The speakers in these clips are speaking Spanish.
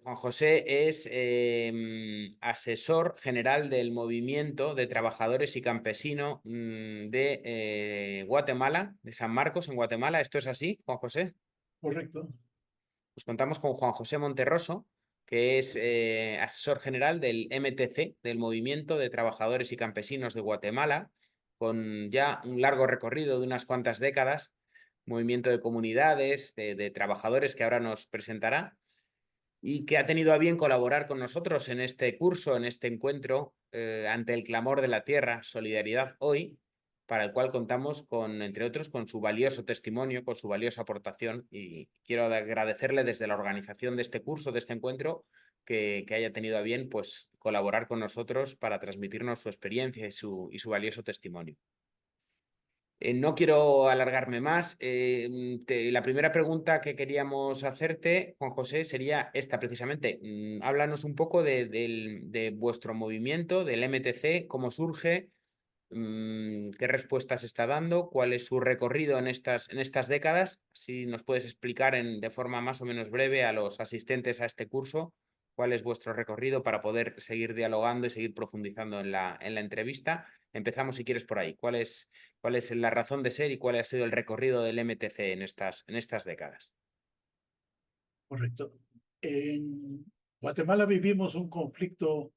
Juan José es asesor general del Movimiento de Trabajadores y Campesinos de Guatemala, de San Marcos, en Guatemala. ¿Esto es así, Juan José? Correcto. Pues contamos con Juan José Monterroso, que es asesor general del MTC, del Movimiento de Trabajadores y Campesinos de Guatemala, con ya un largo recorrido de unas cuantas décadas, movimiento de comunidades, de trabajadores que ahora nos presentará y que ha tenido a bien colaborar con nosotros en este curso, en este encuentro ante el clamor de la tierra, Solidaridad Hoy, para el cual contamos con, entre otros, con su valioso testimonio, con su valiosa aportación y quiero agradecerle desde la organización de este curso, de este encuentro, que haya tenido a bien pues, colaborar con nosotros para transmitirnos su experiencia y su valioso testimonio. No quiero alargarme más. La primera pregunta que queríamos hacerte, Juan José, sería esta precisamente. Háblanos un poco de vuestro movimiento, del MTC, cómo surge, qué respuestas está dando, cuál es su recorrido en estas décadas. Si nos puedes explicar de forma más o menos breve a los asistentes a este curso cuál es vuestro recorrido para poder seguir dialogando y seguir profundizando en la entrevista. Empezamos, si quieres, por ahí. Cuál es la razón de ser y cuál ha sido el recorrido del MTC en estas décadas? Correcto. En Guatemala vivimos un conflicto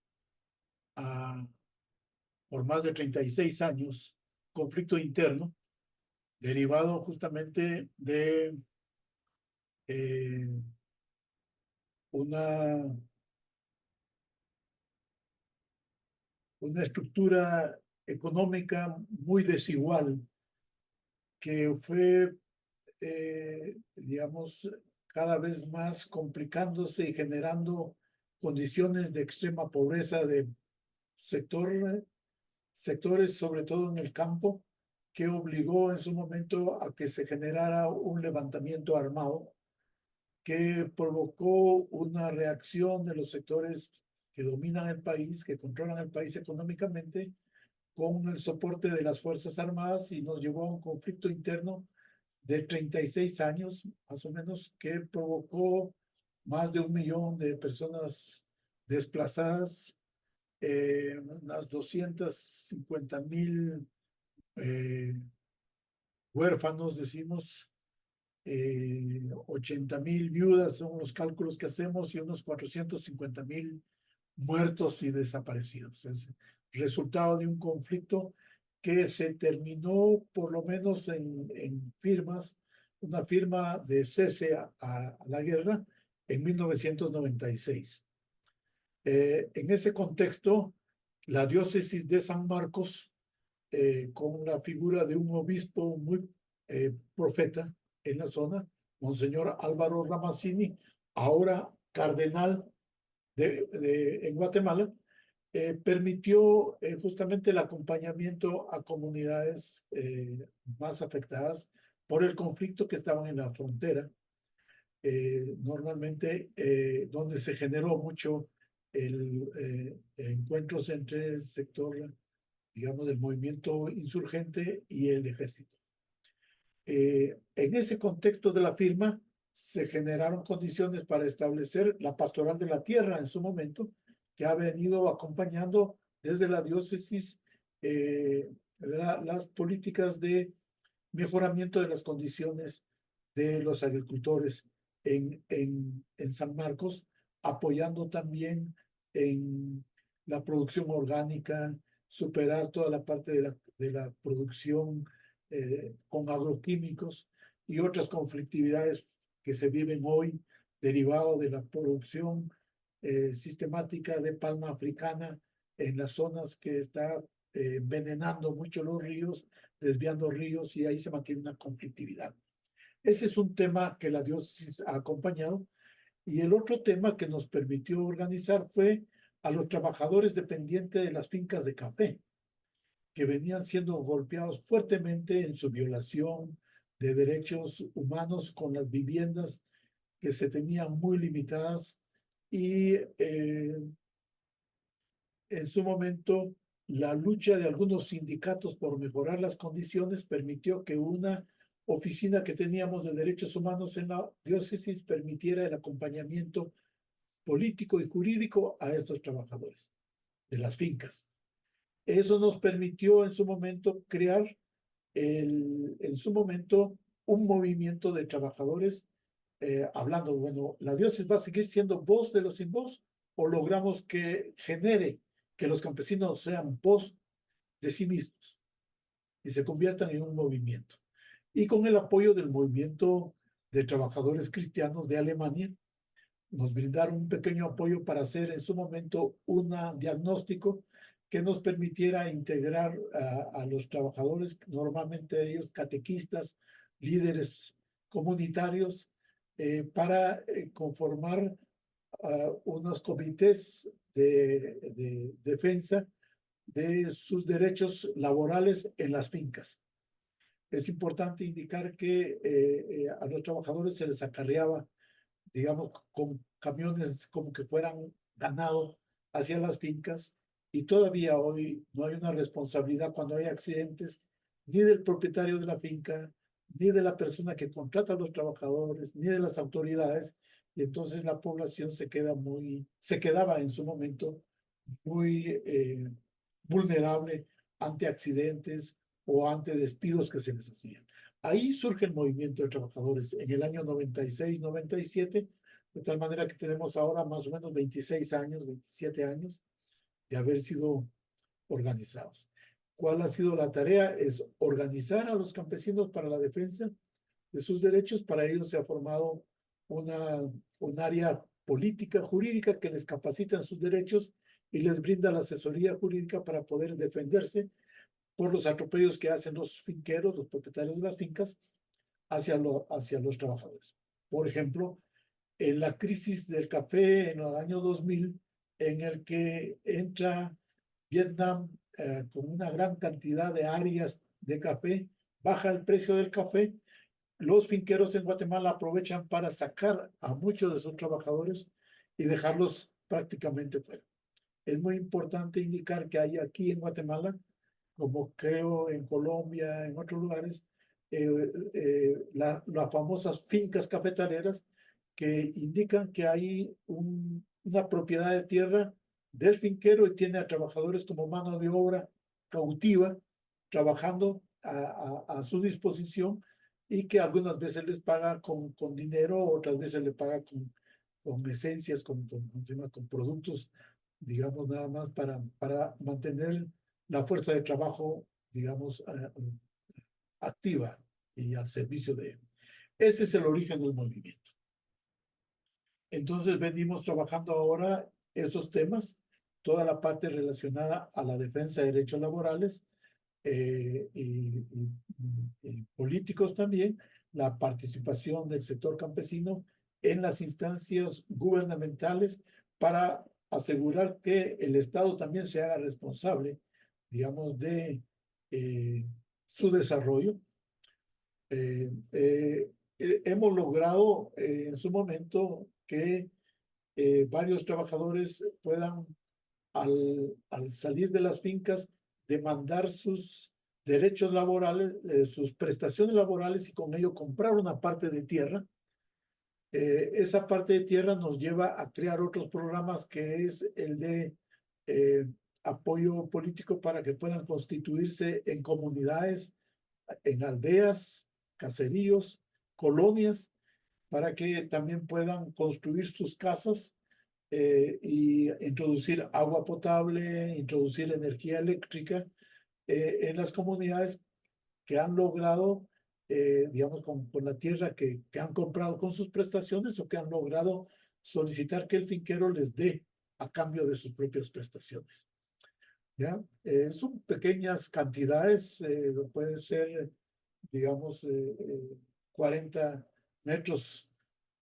ah, por más de 36 años, conflicto interno, derivado justamente de eh, una, una estructura económica muy desigual que fue, digamos, cada vez más complicándose y generando condiciones de extrema pobreza de sector sectores, sobre todo en el campo, que obligó en su momento a que se generara un levantamiento armado que provocó una reacción de los sectores que dominan el país, que controlan el país económicamente, con el soporte de las Fuerzas Armadas y nos llevó a un conflicto interno de 36 años, más o menos, que provocó más de 1 millón de personas desplazadas, unas 250.000 eh, huérfanos, decimos, 80.000 viudas son los cálculos que hacemos y unos 450.000 muertos y desaparecidos. Es resultado de un conflicto que se terminó por lo menos en firmas, una firma de cese a la guerra en 1996. En ese contexto, la diócesis de San Marcos, con la figura de un obispo muy profeta en la zona, Monseñor Álvaro Ramazzini, ahora cardenal en Guatemala, permitió justamente el acompañamiento a comunidades más afectadas por el conflicto que estaban en la frontera, normalmente donde se generó mucho encuentros entre el sector, digamos, del movimiento insurgente y el ejército. En ese contexto de la firma se generaron condiciones para establecer la pastoral de la tierra en su momento, que ha venido acompañando desde la diócesis las políticas de mejoramiento de las condiciones de los agricultores en San Marcos, apoyando también en la producción orgánica, superar toda la parte de la producción con agroquímicos y otras conflictividades que se viven hoy derivado de la producción sistemática de palma africana en las zonas que está envenenando mucho los ríos, desviando ríos y ahí se mantiene una conflictividad. Ese es un tema que la diócesis ha acompañado y el otro tema que nos permitió organizar fue a los trabajadores dependientes de las fincas de café que venían siendo golpeados fuertemente en su violación de derechos humanos con las viviendas que se tenían muy limitadas y en su momento la lucha de algunos sindicatos por mejorar las condiciones permitió que una oficina que teníamos de derechos humanos en la diócesis permitiera el acompañamiento político y jurídico a estos trabajadores de las fincas. Eso nos permitió en su momento crear en su momento un movimiento de trabajadores hablando, bueno, la diócesis va a seguir siendo voz de los sin voz o logramos que genere que los campesinos sean voz de sí mismos y se conviertan en un movimiento. Y con el apoyo del movimiento de trabajadores cristianos de Alemania, nos brindaron un pequeño apoyo para hacer en su momento un diagnóstico que nos permitiera integrar a los trabajadores, normalmente ellos catequistas, líderes comunitarios, para conformar unos comités de defensa de sus derechos laborales en las fincas. Es importante indicar que a los trabajadores se les acarreaba, digamos, con camiones como que fueran ganado hacia las fincas y todavía hoy no hay una responsabilidad cuando hay accidentes ni del propietario de la finca, ni de la persona que contrata a los trabajadores, ni de las autoridades, y entonces la población se quedaba en su momento muy vulnerable ante accidentes o ante despidos que se les hacían. Ahí surge el movimiento de trabajadores en el año 96, 97, de tal manera que tenemos ahora más o menos 26 años, 27 años de haber sido organizados. ¿Cuál ha sido la tarea? Es organizar a los campesinos para la defensa de sus derechos. Para ello se ha formado un área política, jurídica, que les capacita en sus derechos y les brinda la asesoría jurídica para poder defenderse por los atropellos que hacen los finqueros, los propietarios de las fincas, hacia los trabajadores. Por ejemplo, en la crisis del café en el año 2000, en el que entra Vietnam con una gran cantidad de áreas de café, baja el precio del café, los finqueros en Guatemala aprovechan para sacar a muchos de sus trabajadores y dejarlos prácticamente fuera. Es muy importante indicar que hay aquí en Guatemala, como creo en Colombia, en otros lugares, las famosas fincas cafetaleras que indican que hay una propiedad de tierra del finquero y tiene a trabajadores como mano de obra cautiva trabajando a su disposición y que algunas veces les paga con dinero, otras veces le paga con esencias, con productos, digamos, nada más para mantener la fuerza de trabajo, digamos, activa y al servicio de él. Ese es el origen del movimiento. Entonces venimos trabajando ahora esos temas, toda la parte relacionada a la defensa de derechos laborales y políticos también, la participación del sector campesino en las instancias gubernamentales para asegurar que el Estado también se haga responsable, digamos, de su desarrollo. Hemos logrado en su momento que varios trabajadores puedan, al salir de las fincas, demandar sus derechos laborales, sus prestaciones laborales y con ello comprar una parte de tierra. Esa parte de tierra nos lleva a crear otros programas que es el de apoyo político para que puedan constituirse en comunidades, en aldeas, caseríos, colonias, para que también puedan construir sus casas y introducir agua potable, introducir energía eléctrica en las comunidades que han logrado, digamos, con la tierra que han comprado con sus prestaciones o que han logrado solicitar que el finquero les dé a cambio de sus propias prestaciones. ¿Ya? Son pequeñas cantidades, pueden ser, digamos, 40 metros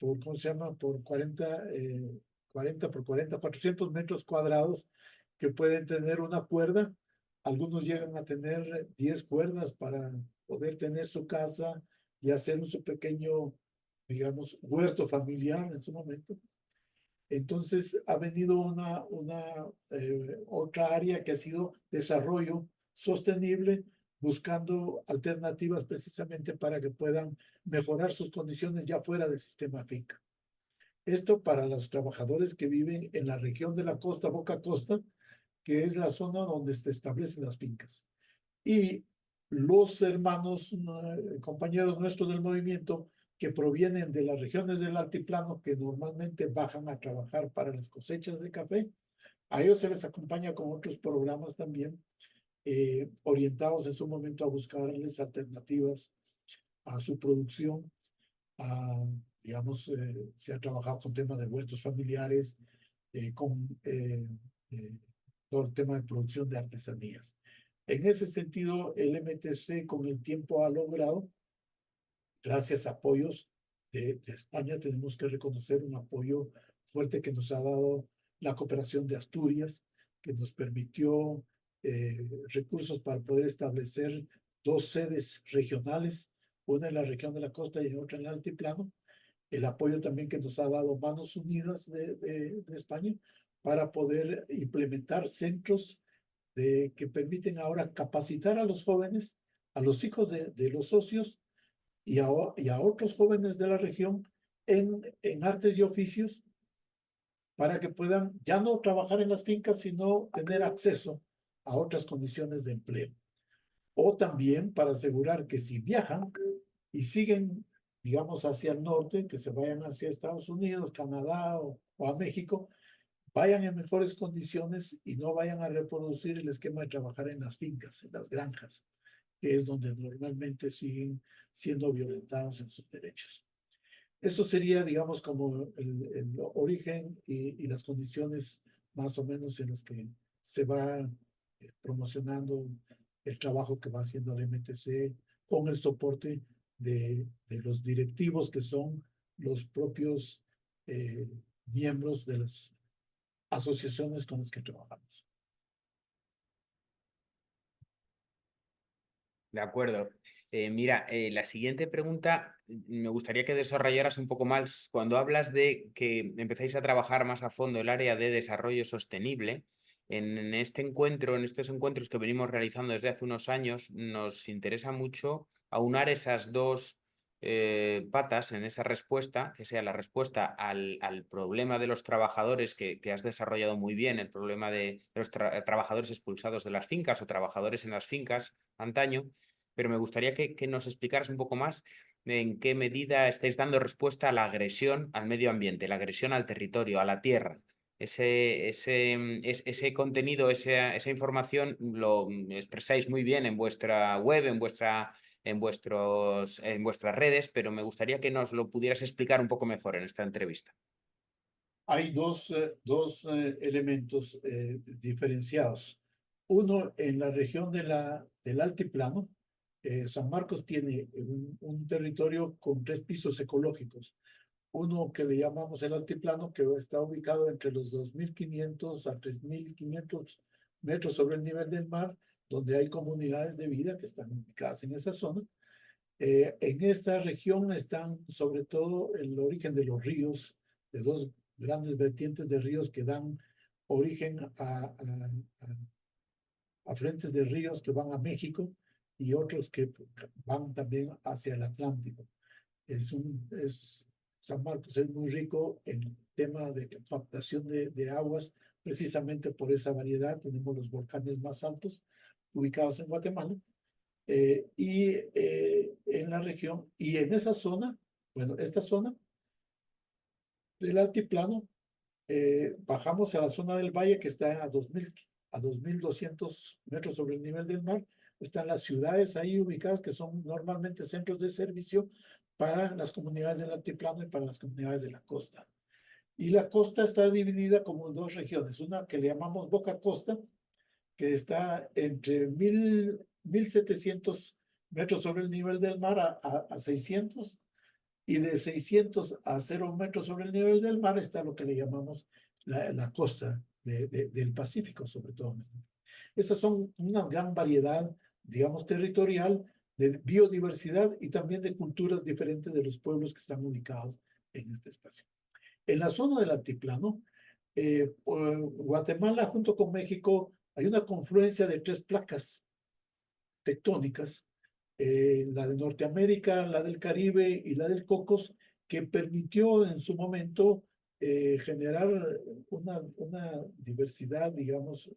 ¿cómo se llama? Por 40 por 40, 400 metros cuadrados que pueden tener una cuerda. Algunos llegan a tener 10 cuerdas para poder tener su casa y hacer su pequeño, digamos, huerto familiar en su momento. Entonces ha venido otra área que ha sido desarrollo sostenible, buscando alternativas precisamente para que puedan mejorar sus condiciones ya fuera del sistema finca. Esto para los trabajadores que viven en la región de la costa, Boca Costa, que es la zona donde se establecen las fincas. Y los hermanos, compañeros nuestros del movimiento, que provienen de las regiones del altiplano, que normalmente bajan a trabajar para las cosechas de café, a ellos se les acompaña con otros programas también, orientados en su momento a buscarles alternativas a su producción, a, digamos, se ha trabajado con temas de huertos familiares, con eh, todo el tema de producción de artesanías. En ese sentido, el MTC con el tiempo ha logrado, gracias a apoyos de España, tenemos que reconocer un apoyo fuerte que nos ha dado la cooperación de Asturias, que nos permitió recursos para poder establecer dos sedes regionales, una en la región de la costa y otra en el altiplano. El apoyo también que nos ha dado Manos Unidas de España para poder implementar centros que permiten ahora capacitar a los jóvenes, a los hijos de los socios y a otros jóvenes de la región en artes y oficios para que puedan ya no trabajar en las fincas, sino tener acceso a otras condiciones de empleo. O también para asegurar que si viajan y siguen, digamos, hacia el norte, que se vayan hacia Estados Unidos, Canadá o a México, vayan en mejores condiciones y no vayan a reproducir el esquema de trabajar en las fincas, en las granjas, que es donde normalmente siguen siendo violentados en sus derechos. Eso sería, digamos, como el origen y las condiciones más o menos en las que se va promocionando el trabajo que va haciendo la MTC con el soporte de los directivos que son los propios miembros de las asociaciones con las que trabajamos. De acuerdo. Mira, la siguiente pregunta me gustaría que desarrollaras un poco más. Cuando hablas de que empezáis a trabajar más a fondo el área de desarrollo sostenible, en este encuentro, en estos encuentros que venimos realizando desde hace unos años, nos interesa mucho aunar esas dos patas en esa respuesta, que sea la respuesta al problema de los trabajadores que has desarrollado muy bien, el problema de los trabajadores expulsados de las fincas o trabajadores en las fincas antaño, pero me gustaría que nos explicaras un poco más en qué medida estáis dando respuesta a la agresión al medio ambiente, la agresión al territorio, a la tierra. Ese contenido, esa información lo expresáis muy bien en vuestra web, en vuestras redes, pero me gustaría que nos lo pudieras explicar un poco mejor en esta entrevista. Hay dos elementos diferenciados. Uno, en la región del altiplano, San Marcos tiene un territorio con tres pisos ecológicos. Uno que le llamamos el altiplano, que está ubicado entre los 2.500 a 3.500 metros sobre el nivel del mar, donde hay comunidades de vida que están ubicadas en esa zona. En esta región están sobre todo el origen de los ríos, de dos grandes vertientes de ríos que dan origen a frentes de ríos que van a México y otros que van también hacia el Atlántico. San Marcos es muy rico en tema de captación de aguas, precisamente por esa variedad. Tenemos los volcanes más altos ubicados en Guatemala en la región y en esa zona, bueno, esta zona del altiplano, bajamos a la zona del valle que está a 2.200 metros sobre el nivel del mar. Están las ciudades ahí ubicadas que son normalmente centros de servicio para las comunidades del altiplano y para las comunidades de la costa. Y la costa está dividida como en dos regiones, una que le llamamos Boca Costa, que está entre 1.700 metros sobre el nivel del mar a 600, y de 600 a 0 metros sobre el nivel del mar está lo que le llamamos la costa del Pacífico, sobre todo. Esas son una gran variedad, digamos, territorial, de biodiversidad y también de culturas diferentes de los pueblos que están ubicados en este espacio. En la zona del altiplano, Guatemala junto con México, hay una confluencia de tres placas tectónicas, la de Norteamérica, la del Caribe y la del Cocos, que permitió en su momento generar una diversidad, digamos,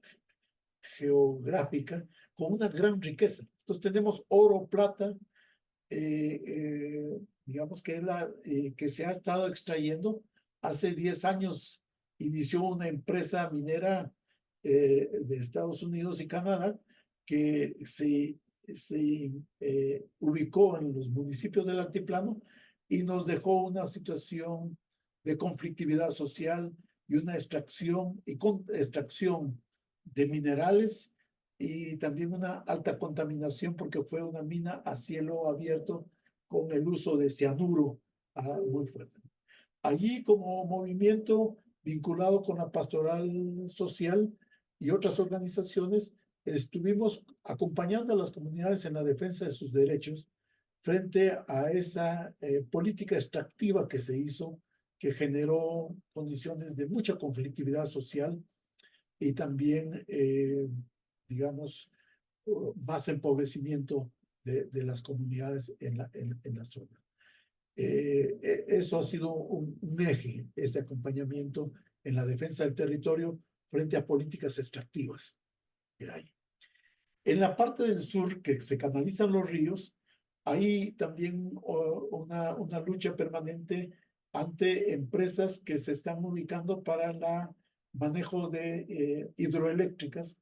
geográfica con una gran riqueza. Entonces tenemos oro, plata, digamos que, que se ha estado extrayendo. Hace 10 años inició una empresa minera de Estados Unidos y Canadá que se ubicó en los municipios del altiplano y nos dejó una situación de conflictividad social y una extracción extracción de minerales y también una alta contaminación porque fue una mina a cielo abierto con el uso de cianuro muy fuerte. Allí, como movimiento vinculado con la pastoral social y otras organizaciones, estuvimos acompañando a las comunidades en la defensa de sus derechos frente a esa política extractiva que se hizo, que generó condiciones de mucha conflictividad social y también, digamos, más empobrecimiento de las comunidades en la zona. Eso ha sido un eje, este acompañamiento en la defensa del territorio frente a políticas extractivas que hay. En la parte del sur, que se canalizan los ríos, hay también una lucha permanente ante empresas que se están ubicando para el manejo de hidroeléctricas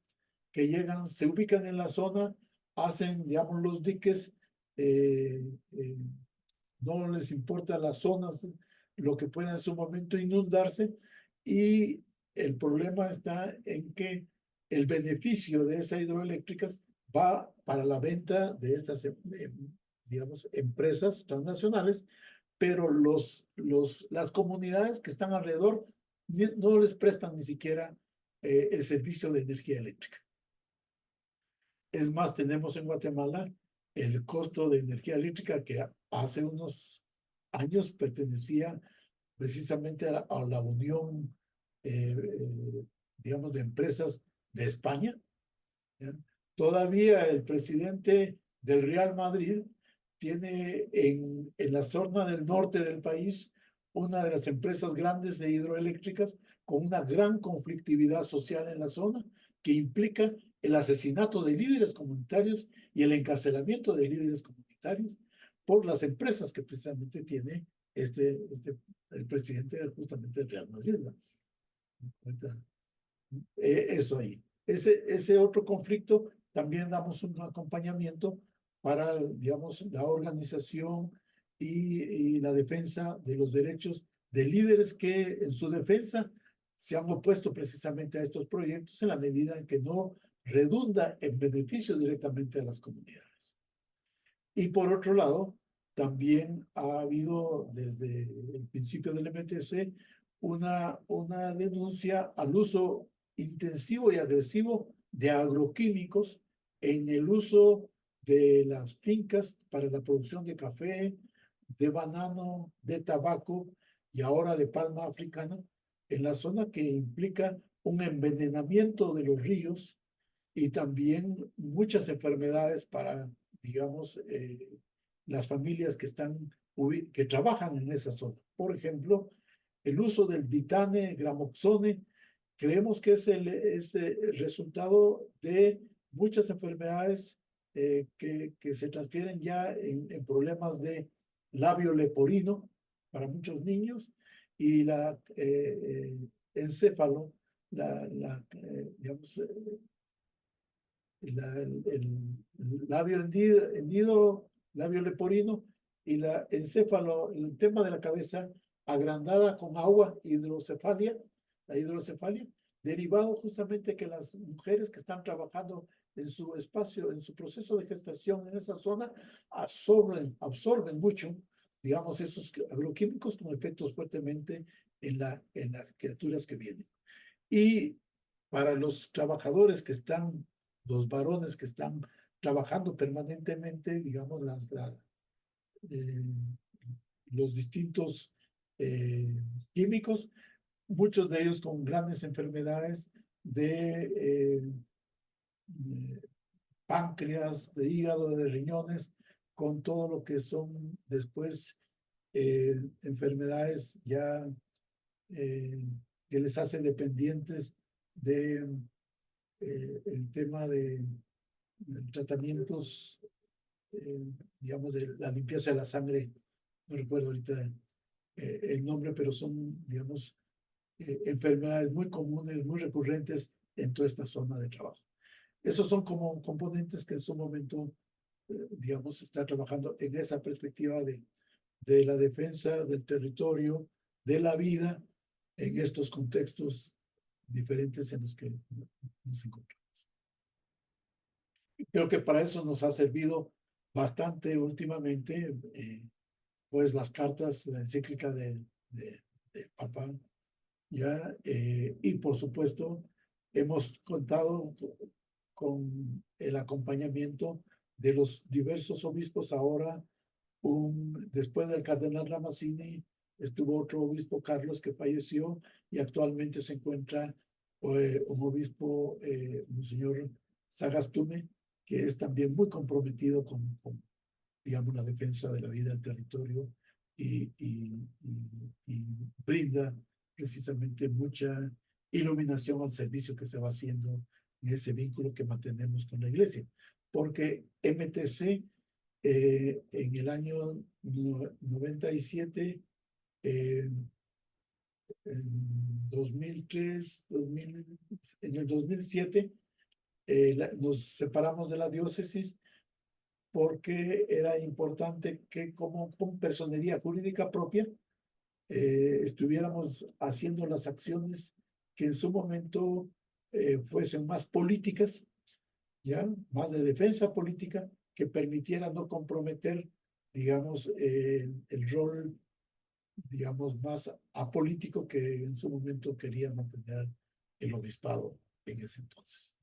que llegan, se ubican en la zona, hacen, digamos, los diques, eh, eh, no les importa las zonas, lo que pueda en su momento inundarse, y el problema está en que el beneficio de esas hidroeléctricas va para la venta de estas, digamos, empresas transnacionales, pero las comunidades que están alrededor no les prestan ni siquiera el servicio de energía eléctrica. Es más, tenemos en Guatemala el costo de energía eléctrica que hace unos años pertenecía precisamente a la Unión, digamos, de Empresas de España. ¿Ya? Todavía el presidente del Real Madrid tiene en la zona del norte del país una de las empresas grandes de hidroeléctricas con una gran conflictividad social en la zona que implica el asesinato de líderes comunitarios y el encarcelamiento de líderes comunitarios por las empresas que precisamente tiene el presidente justamente del Real Madrid. ¿No? Eso ahí. Ese otro conflicto también damos un acompañamiento para, digamos, la organización y la defensa de los derechos de líderes que en su defensa se han opuesto precisamente a estos proyectos en la medida en que no redunda en beneficio directamente a las comunidades. Y por otro lado, también ha habido desde el principio del MTC una denuncia al uso intensivo y agresivo de agroquímicos en el uso de las fincas para la producción de café, de banano, de tabaco y ahora de palma africana, en la zona que implica un envenenamiento de los ríos y también muchas enfermedades para, digamos, las familias que trabajan en esa zona. Por ejemplo, el uso del ditane, gramoxone, creemos que es el resultado de muchas enfermedades que se transfieren ya en problemas de labio leporino para muchos niños y encéfalo, digamos, el labio hendido, labio leporino y la encéfalo, el tema de la cabeza agrandada con agua, la hidrocefalia, derivado justamente que las mujeres que están trabajando en su espacio, en su proceso de gestación en esa zona, absorben mucho, digamos, esos agroquímicos con efectos fuertemente en las criaturas que vienen. Y para los trabajadores que están, los varones que están trabajando permanentemente, digamos, eh, los distintos químicos, muchos de ellos con grandes enfermedades de páncreas, de hígado, de riñones, con todo lo que son después enfermedades ya que les hace dependientes de el tema de tratamientos, digamos, de la limpieza de la sangre. No recuerdo ahorita el nombre, pero son, digamos, enfermedades muy comunes, muy recurrentes en toda esta zona de trabajo. Esos son como componentes que en su momento, digamos, está trabajando en esa perspectiva de la defensa del territorio, de la vida, en estos contextos diferentes en los que nos encontramos. Creo que para eso nos ha servido bastante últimamente, pues las cartas, la encíclica de Papa, ¿ya? Y por supuesto, hemos contado con el acompañamiento de los diversos obispos. Ahora, después del cardenal Ramazzini, estuvo otro obispo, Carlos, que falleció, y actualmente se encuentra un obispo, Monseñor Sagastume, que es también muy comprometido con, digamos, la defensa de la vida del territorio y brinda precisamente mucha iluminación al servicio que se va haciendo en ese vínculo que mantenemos con la iglesia. Porque MTC en el año 97, en 2003, en el 2007, nos separamos de la diócesis porque era importante que como con personería jurídica propia estuviéramos haciendo las acciones que en su momento fuesen más políticas, ya más de defensa política, que permitieran no comprometer, digamos, el rol, digamos, más apolítico que en su momento quería mantener el obispado en ese entonces.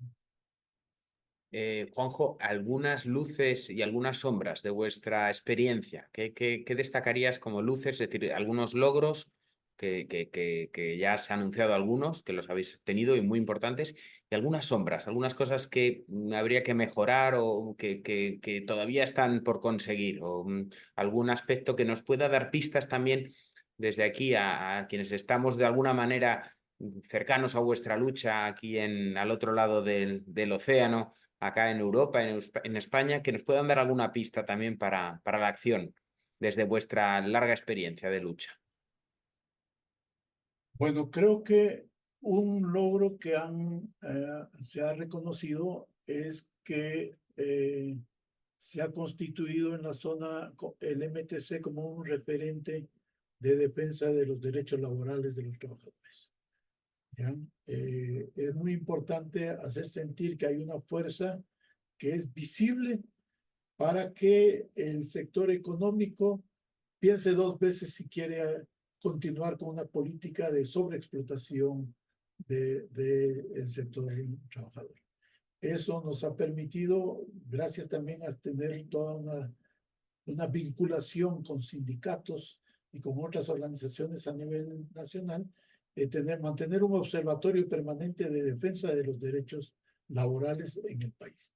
Juanjo, algunas luces y algunas sombras de vuestra experiencia. ¿Qué destacarías como luces? Es decir, algunos logros que ya se han anunciado algunos, que los habéis tenido y muy importantes, y algunas sombras, algunas cosas que habría que mejorar o que todavía están por conseguir, o algún aspecto que nos pueda dar pistas también desde aquí a quienes estamos de alguna manera cercanos a vuestra lucha aquí al otro lado del océano, acá en Europa, en España, que nos puedan dar alguna pista también para la acción desde vuestra larga experiencia de lucha. Bueno, creo que un logro que se ha reconocido es que se ha constituido en la zona el MTC como un referente de defensa de los derechos laborales de los trabajadores. ¿Ya? Es muy importante hacer sentir que hay una fuerza que es visible para que el sector económico piense dos veces si quiere continuar con una política de sobreexplotación del sector trabajador. Eso nos ha permitido, gracias también a tener toda una vinculación con sindicatos y con otras organizaciones a nivel nacional, mantener un observatorio permanente de defensa de los derechos laborales en el país.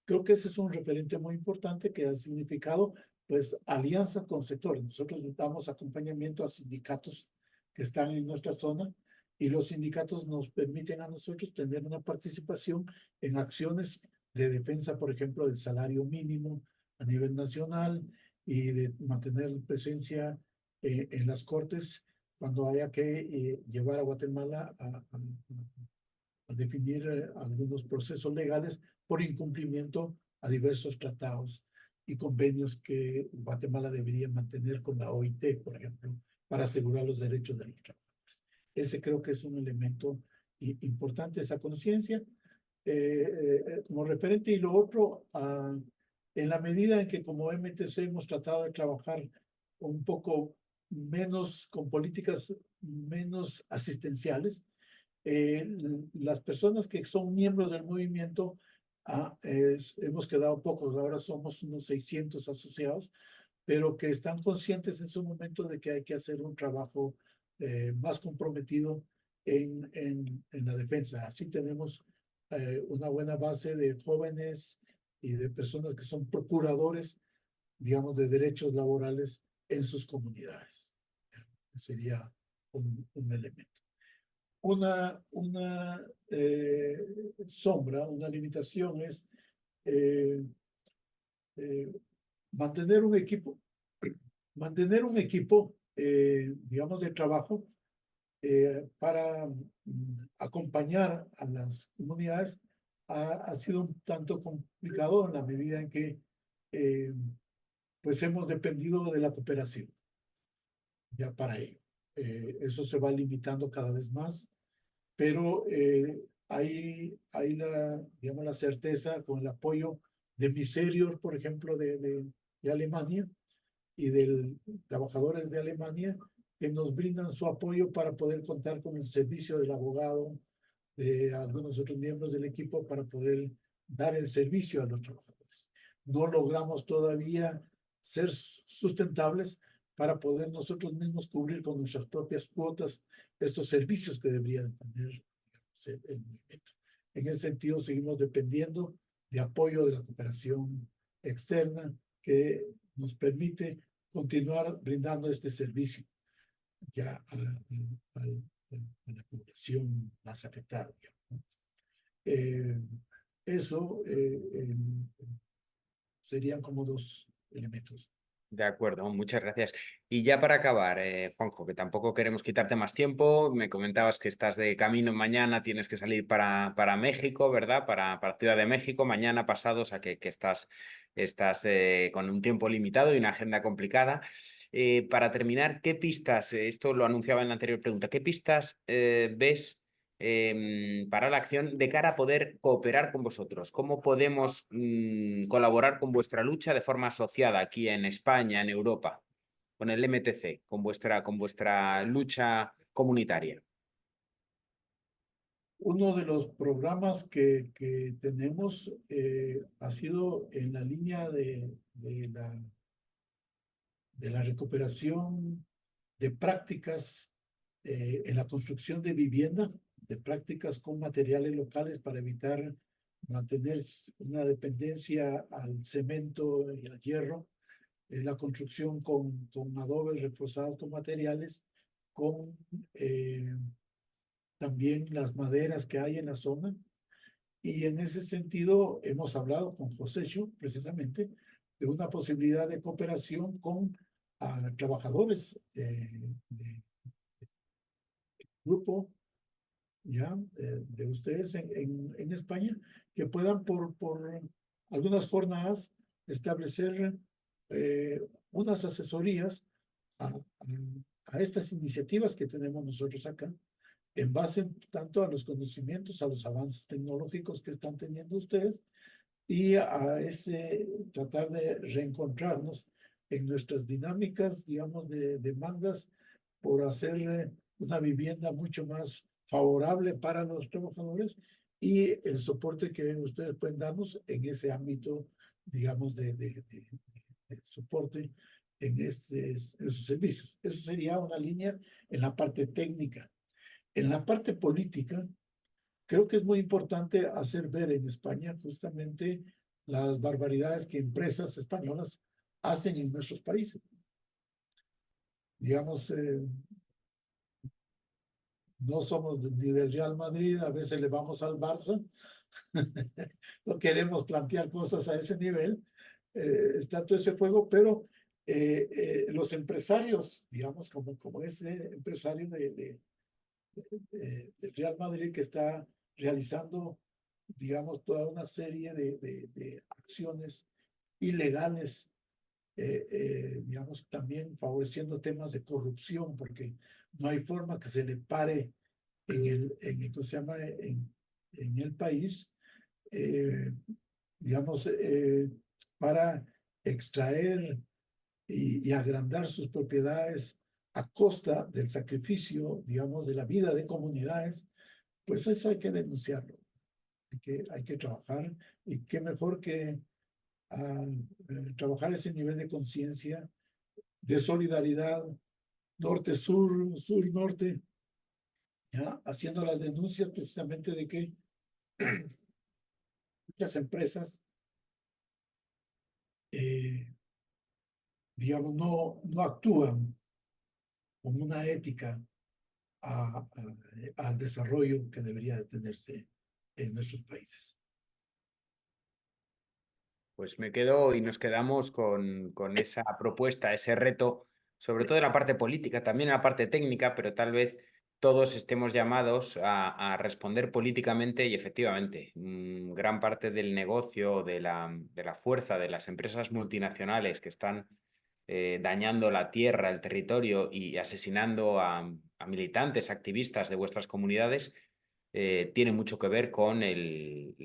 Creo que ese es un referente muy importante que ha significado, pues, alianza con sectores. Nosotros damos acompañamiento a sindicatos que están en nuestra zona y los sindicatos nos permiten a nosotros tener una participación en acciones de defensa, por ejemplo, del salario mínimo a nivel nacional y de mantener presencia en las cortes cuando haya que llevar a Guatemala a definir algunos procesos legales por incumplimiento a diversos tratados y convenios que Guatemala debería mantener con la OIT, por ejemplo, para asegurar los derechos de los trabajadores. Ese creo que es un elemento importante, esa conciencia como referente. Y lo otro, en la medida en que como MTC hemos tratado de trabajar un poco menos con políticas menos asistenciales, las personas que son miembros del movimiento hemos quedado pocos, ahora somos unos 600 asociados, pero que están conscientes en su momento de que hay que hacer un trabajo más comprometido en la defensa. Así tenemos una buena base de jóvenes y de personas que son procuradores, digamos, de derechos laborales en sus comunidades. Sería un elemento. Una sombra, una limitación es eh, eh, mantener un equipo, digamos, de trabajo para acompañar a las comunidades ha sido un tanto complicado en la medida en que eh, pues hemos dependido de la cooperación ya para ello. Eso se va limitando cada vez más, pero hay digamos, la certeza con el apoyo de Miserior, por ejemplo, de Alemania y de trabajadores de Alemania que nos brindan su apoyo para poder contar con el servicio del abogado, de algunos otros miembros del equipo para poder dar el servicio a los trabajadores. No logramos todavía ser sustentables para poder nosotros mismos cubrir con nuestras propias cuotas estos servicios que debería de tener, digamos, el movimiento. En ese sentido, seguimos dependiendo de apoyo de la cooperación externa que nos permite continuar brindando este servicio ya a la población más afectada. Eh, eso serían como dos elementos. De acuerdo, muchas gracias. Y ya para acabar, Juanjo, que tampoco queremos quitarte más tiempo, me comentabas que estás de camino mañana, tienes que salir para México, ¿verdad? Para Ciudad de México, mañana pasado, o sea que estás con un tiempo limitado y una agenda complicada. Para terminar, ¿qué pistas, esto lo anunciaba en la anterior pregunta, qué pistas ves para la acción de cara a poder cooperar con vosotros? ¿Cómo podemos colaborar con vuestra lucha de forma asociada aquí en España, en Europa, con el MTC, con vuestra lucha comunitaria? Uno de los programas que tenemos ha sido en la línea de la recuperación de prácticas en la construcción de vivienda, de prácticas con materiales locales para evitar mantener una dependencia al cemento y al hierro, la construcción con adobes reforzados con materiales, con también las maderas que hay en la zona. Y en ese sentido hemos hablado con Josécho precisamente de una posibilidad de cooperación con trabajadores de grupo ya de ustedes en España que puedan por algunas jornadas establecer unas asesorías a, a, a estas iniciativas que tenemos nosotros acá en base tanto a los conocimientos, a los avances tecnológicos que están teniendo ustedes y a ese tratar de reencontrarnos en nuestras dinámicas, digamos, de demandas por hacer una vivienda mucho más favorable para los trabajadores y el soporte que ustedes pueden darnos en ese ámbito, digamos, de soporte en esos servicios. Eso sería una línea en la parte técnica. En la parte política, creo que es muy importante hacer ver en España justamente las barbaridades que empresas españolas hacen en nuestros países. Digamos, no somos ni del Real Madrid, a veces le vamos al Barça, no queremos plantear cosas a ese nivel, está todo ese juego, pero los empresarios, digamos, como ese empresario del Real Madrid que está realizando, digamos, toda una serie de acciones ilegales, digamos, también favoreciendo temas de corrupción, porque no hay forma que se le pare ¿cómo se llama? En el país, eh, digamos, para extraer y agrandar sus propiedades a costa del sacrificio, digamos, de la vida de comunidades, pues eso hay que denunciarlo, hay que trabajar y qué mejor que trabajar ese nivel de conciencia, de solidaridad, norte-sur, sur-norte, ¿ya? Haciendo las denuncias precisamente de que muchas empresas, eh, digamos, no actúan con una ética al desarrollo que debería de tenerse en nuestros países. Pues me quedo y nos quedamos con esa propuesta, ese reto, sobre todo en la parte política, también en la parte técnica, pero tal vez todos estemos llamados a responder políticamente y efectivamente, gran parte del negocio, de la fuerza de las empresas multinacionales que están dañando la tierra, el territorio y asesinando a militantes, activistas de vuestras comunidades, tiene mucho que ver con el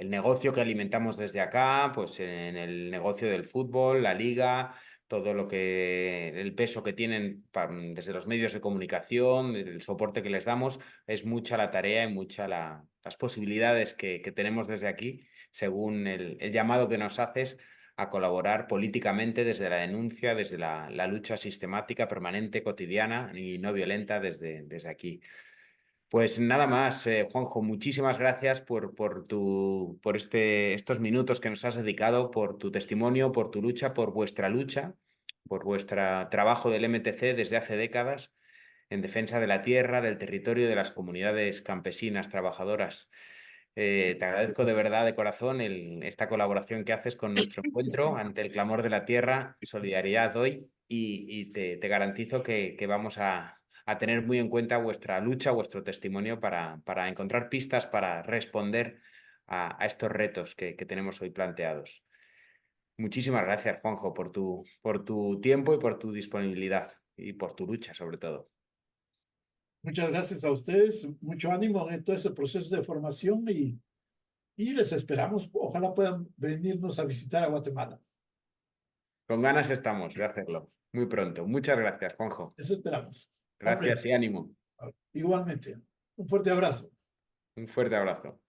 negocio que alimentamos desde acá, pues en el negocio del fútbol, la liga, todo el peso que tienen desde los medios de comunicación, el soporte que les damos, es mucha la tarea y mucha las posibilidades que tenemos desde aquí, según el llamado que nos haces a colaborar políticamente desde la denuncia, desde la lucha sistemática, permanente, cotidiana y no violenta desde aquí. Pues nada más, Juanjo, muchísimas gracias por estos minutos que nos has dedicado, por tu testimonio, por tu lucha, por vuestro trabajo del MTC desde hace décadas en defensa de la tierra, del territorio y de las comunidades campesinas, trabajadoras. Te agradezco de verdad, de corazón, esta colaboración que haces con nuestro encuentro ante el clamor de la tierra, solidaridad hoy, y te garantizo que vamos a tener muy en cuenta vuestra lucha, vuestro testimonio para encontrar pistas para responder a estos retos que tenemos hoy planteados. Muchísimas gracias, Juanjo, por tu tiempo y por tu disponibilidad y por tu lucha, sobre todo. Muchas gracias a ustedes, mucho ánimo en todo ese proceso de formación y les esperamos. Ojalá puedan venirnos a visitar a Guatemala. Con ganas estamos de hacerlo muy pronto. Muchas gracias, Juanjo. Eso esperamos. Gracias Hombre, y ánimo. igualmente. Un fuerte abrazo. Un fuerte abrazo.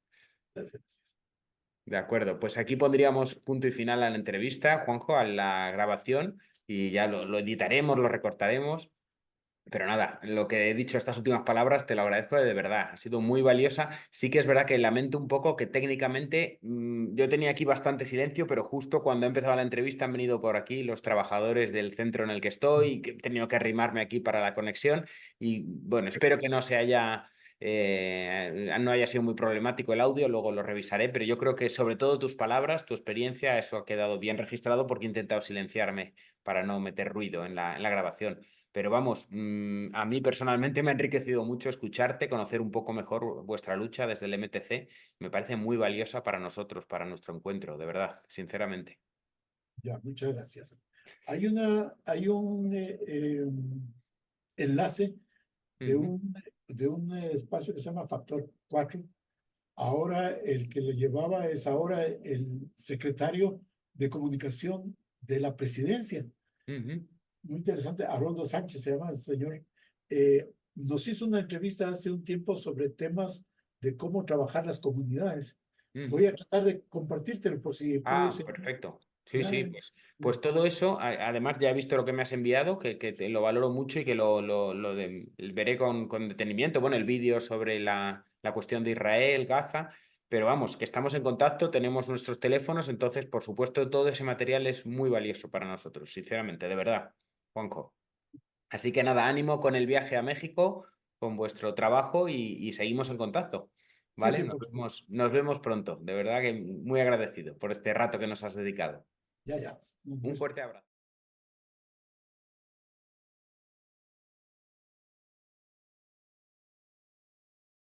Gracias. De acuerdo, pues aquí pondríamos punto y final a la entrevista, Juanjo, a la grabación, y ya lo editaremos, lo recortaremos. Pero nada, lo que he dicho, estas últimas palabras, te lo agradezco de verdad. Ha sido muy valiosa. Sí que es verdad que lamento un poco que técnicamente yo tenía aquí bastante silencio, pero justo cuando he empezado la entrevista han venido por aquí los trabajadores del centro en el que estoy, y que he tenido que arrimarme aquí para la conexión. Y bueno, espero que no haya sido muy problemático el audio, luego lo revisaré, pero yo creo que sobre todo tus palabras, tu experiencia, eso ha quedado bien registrado porque he intentado silenciarme para no meter ruido en la grabación. Pero vamos, a mí personalmente me ha enriquecido mucho escucharte, conocer un poco mejor vuestra lucha desde el MTC. Me parece muy valiosa para nosotros, para nuestro encuentro, de verdad, sinceramente. Ya, muchas gracias. Hay un enlace de Ujú, un espacio que se llama Factor 4. Ahora el que le llevaba es ahora el secretario de comunicación de la presidencia. ujú, Muy interesante, Haroldo Sánchez se llama el señor. Nos hizo una entrevista hace un tiempo sobre temas de cómo trabajar las comunidades. Voy ujú. a tratar de compartírtelo por si puede Ah, ser. perfecto. Sí, Ya, sí, pues todo eso, además ya he visto lo que me has enviado, que te lo valoro mucho y que veré con detenimiento. Bueno, el vídeo sobre la cuestión de Israel, Gaza, pero vamos, que estamos en contacto, tenemos nuestros teléfonos, entonces, por supuesto, todo ese material es muy valioso para nosotros, sinceramente, de verdad, Juanjo. Así que nada, ánimo con el viaje a México, con vuestro trabajo y seguimos en contacto. sí, ¿Vale? sí, Nos por supuesto. vemos, nos vemos pronto. De verdad que muy agradecido por este rato que nos has dedicado. Ya, ya. Un Un gusto. fuerte abrazo.